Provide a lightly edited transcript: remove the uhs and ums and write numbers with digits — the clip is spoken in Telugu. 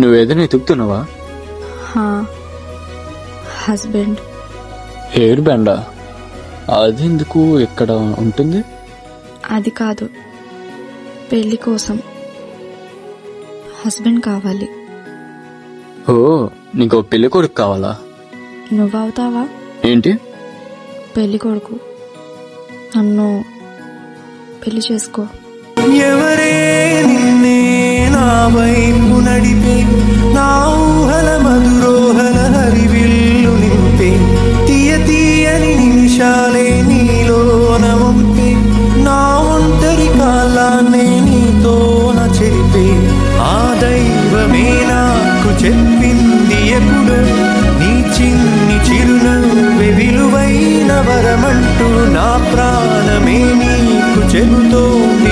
నువ్వేదైనా ఎతుకుతున్నావా? హస్బెండ్. హెయిర్ బ్యాండా? అది ఎందుకు ఇక్కడ ఉంటుంది? అది కాదు, పెళ్లి కోసం హస్బెండ్ కావాలి. ఓ, నీకు పెళ్లి కొడుకు కావాలా? నువ్వవుతావా? ఏంటి పెళ్లి కొడుకు. నన్ను పెళ్లి చేసుకో. ఎవరే నిన్నే నా వైపు నడిపే, నా ఊహల మధురోహల హరివిల్లు నింపే, తీయ తీయని నిమిషాలే నీలోన వంపే, నా ఒంటరి కాలాన్నే నీతోన చెరిపే, ఆ దైవమే నాకు చెప్పింది ఎప్పుడు, నీ చిన్ని చిరునవ్వే విలువైన వరమంటూ, నా ప్రాణమే నీకు చెబుతోంది